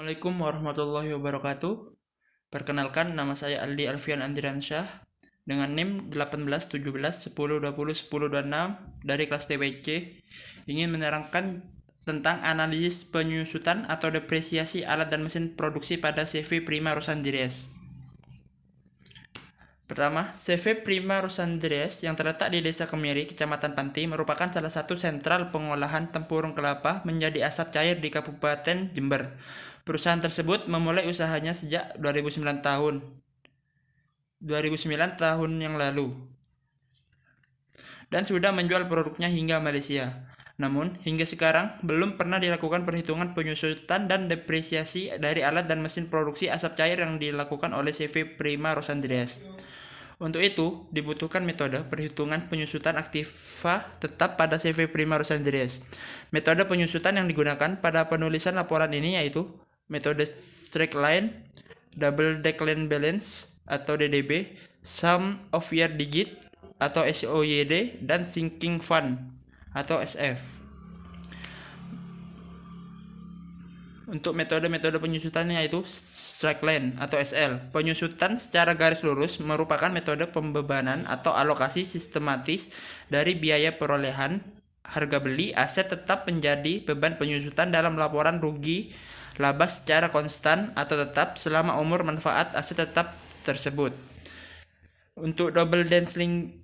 Assalamualaikum warahmatullahi wabarakatuh. Perkenalkan, nama saya Aldi Alfian Andiransyah dengan NIM 18 17 10 20 10 26 dari kelas TBC, ingin menerangkan tentang analisis penyusutan atau depresiasi alat dan mesin produksi pada CV Prima Rosandires. Pertama, CV Prima Rosandires yang terletak di Desa Kemiri, Kecamatan Panti, merupakan salah satu sentral pengolahan tempurung kelapa menjadi asap cair di Kabupaten Jember. Perusahaan tersebut memulai usahanya sejak 2009 tahun yang lalu dan sudah menjual produknya hingga Malaysia. Namun, hingga sekarang belum pernah dilakukan perhitungan penyusutan dan depresiasi dari alat dan mesin produksi asap cair yang dilakukan oleh CV Prima Rosandires. Untuk itu, dibutuhkan metode perhitungan penyusutan aktiva tetap pada CV Prima Rosandires. Metode penyusutan yang digunakan pada penulisan laporan ini yaitu metode straight line, double decline balance atau DDB, sum of year digit atau SOYD, dan sinking fund atau SF. Untuk metode-metode penyusutannya yaitu straight line atau SL. Penyusutan secara garis lurus merupakan metode pembebanan atau alokasi sistematis dari biaya perolehan harga beli aset tetap menjadi beban penyusutan dalam laporan rugi laba secara konstan atau tetap selama umur manfaat aset tetap tersebut. Untuk double densling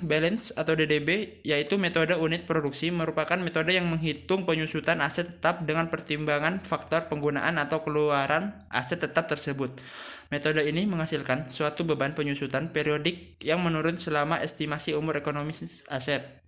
balance atau DDB, yaitu metode unit produksi, merupakan metode yang menghitung penyusutan aset tetap dengan pertimbangan faktor penggunaan atau keluaran aset tetap tersebut. Metode ini menghasilkan suatu beban penyusutan periodik yang menurun selama estimasi umur ekonomis aset.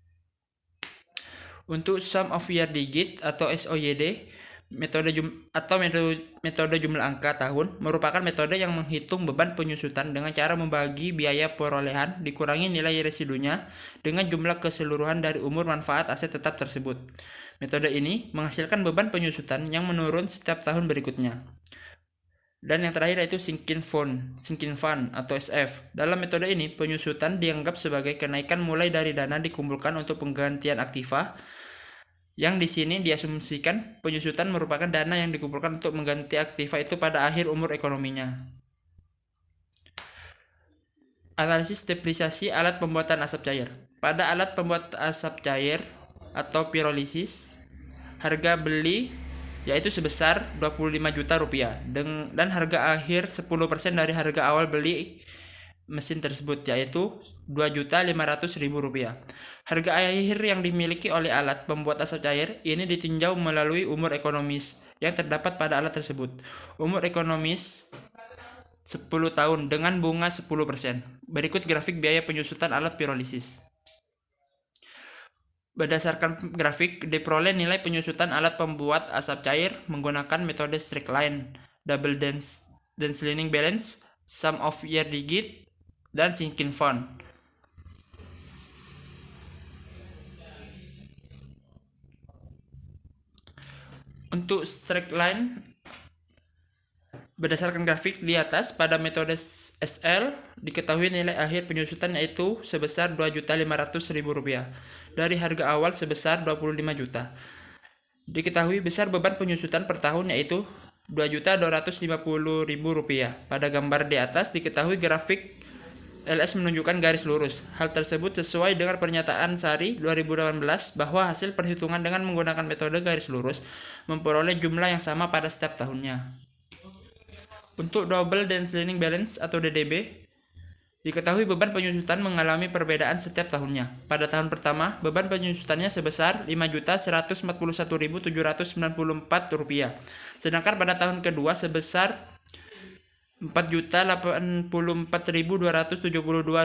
Untuk sum of year digit atau SOYD, metode jumlah angka tahun merupakan metode yang menghitung beban penyusutan dengan cara membagi biaya perolehan dikurangi nilai residunya dengan jumlah keseluruhan dari umur manfaat aset tetap tersebut. Metode ini menghasilkan beban penyusutan yang menurun setiap tahun berikutnya. Dan yang terakhir yaitu sinking fund atau SF. Dalam metode ini, penyusutan dianggap sebagai kenaikan mulai dari dana dikumpulkan untuk penggantian aktiva, yang di sini diasumsikan penyusutan merupakan dana yang dikumpulkan untuk mengganti aktiva itu pada akhir umur ekonominya. Analisis depresiasi alat pembuatan asap cair. Pada alat pembuat asap cair atau pirolisis, harga beli yaitu sebesar 25 juta rupiah dan harga akhir 10% dari harga awal beli mesin tersebut yaitu 2.500.000 rupiah. Harga akhir yang dimiliki oleh alat pembuat asap cair ini ditinjau melalui umur ekonomis yang terdapat pada alat tersebut. Umur ekonomis 10 tahun dengan bunga 10%. Berikut grafik biaya penyusutan alat pirolisis. Berdasarkan grafik, diperoleh nilai penyusutan alat pembuat asap cair menggunakan metode straight line, double densling balance, sum of year digit, dan sinking fund. Untuk straight line, berdasarkan grafik di atas, pada metode SL diketahui nilai akhir penyusutan yaitu sebesar 2.500.000 rupiah dari harga awal sebesar 25 juta. Diketahui besar beban penyusutan per tahun yaitu 2.250.000 rupiah. Pada gambar di atas diketahui grafik LS menunjukkan garis lurus. Hal tersebut sesuai dengan pernyataan Sari 2018 bahwa hasil perhitungan dengan menggunakan metode garis lurus memperoleh jumlah yang sama pada setiap tahunnya. Untuk double densling balance atau DDB, diketahui beban penyusutan mengalami perbedaan setiap tahunnya. Pada tahun pertama, beban penyusutannya sebesar 5.141.794 rupiah. Sedangkan pada tahun kedua sebesar 4.084.272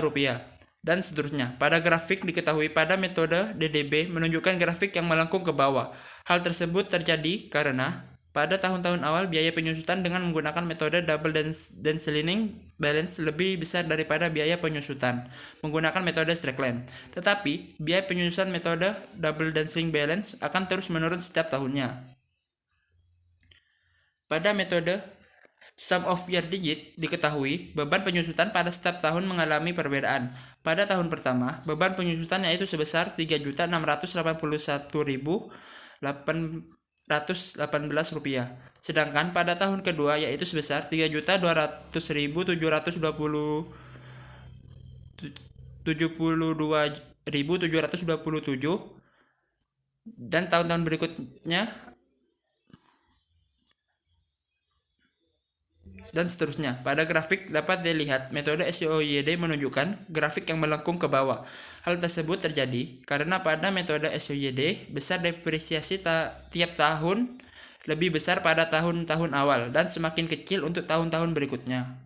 rupiah, dan seterusnya. Pada grafik diketahui pada metode DDB menunjukkan grafik yang melengkung ke bawah. Hal tersebut terjadi karena pada tahun-tahun awal biaya penyusutan dengan menggunakan metode double densling balance lebih besar daripada biaya penyusutan menggunakan metode straight line. Tetapi biaya penyusutan metode double densling balance akan terus menurun setiap tahunnya. Pada metode sum of year digit diketahui beban penyusutan pada setiap tahun mengalami perbedaan. Pada tahun pertama, beban penyusutan yaitu sebesar 3.681.800 rupiah. Sedangkan pada tahun kedua yaitu sebesar 3.200.727 dan tahun-tahun berikutnya dan seterusnya. Pada grafik dapat dilihat metode SYOD menunjukkan grafik yang melengkung ke bawah. Hal tersebut terjadi karena pada metode SYOD besar depresiasi tiap tahun lebih besar pada tahun-tahun awal dan semakin kecil untuk tahun-tahun berikutnya.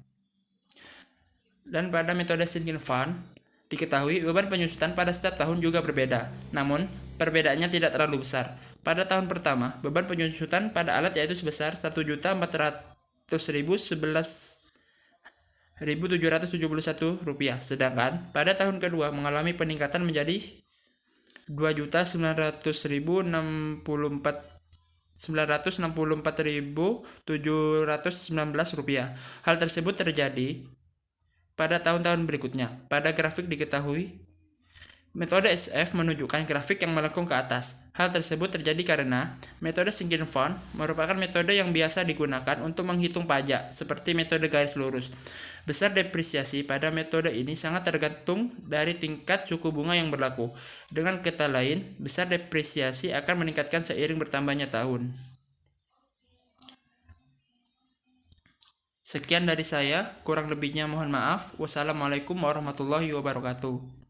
Dan pada metode sinking fund diketahui beban penyusutan pada setiap tahun juga berbeda. Namun, perbedaannya tidak terlalu besar. Pada tahun pertama, beban penyusutan pada alat yaitu sebesar Rp1.411.771, sedangkan pada tahun kedua mengalami peningkatan menjadi Rp2.964.719. Hal tersebut terjadi pada tahun-tahun berikutnya. Pada grafik diketahui metode SF menunjukkan grafik yang melengkung ke atas. Hal tersebut terjadi karena metode sinking fund merupakan metode yang biasa digunakan untuk menghitung pajak, seperti metode garis lurus. Besar depresiasi pada metode ini sangat tergantung dari tingkat suku bunga yang berlaku. Dengan kata lain, besar depresiasi akan meningkatkan seiring bertambahnya tahun. Sekian dari saya, kurang lebihnya mohon maaf. Wassalamualaikum warahmatullahi wabarakatuh.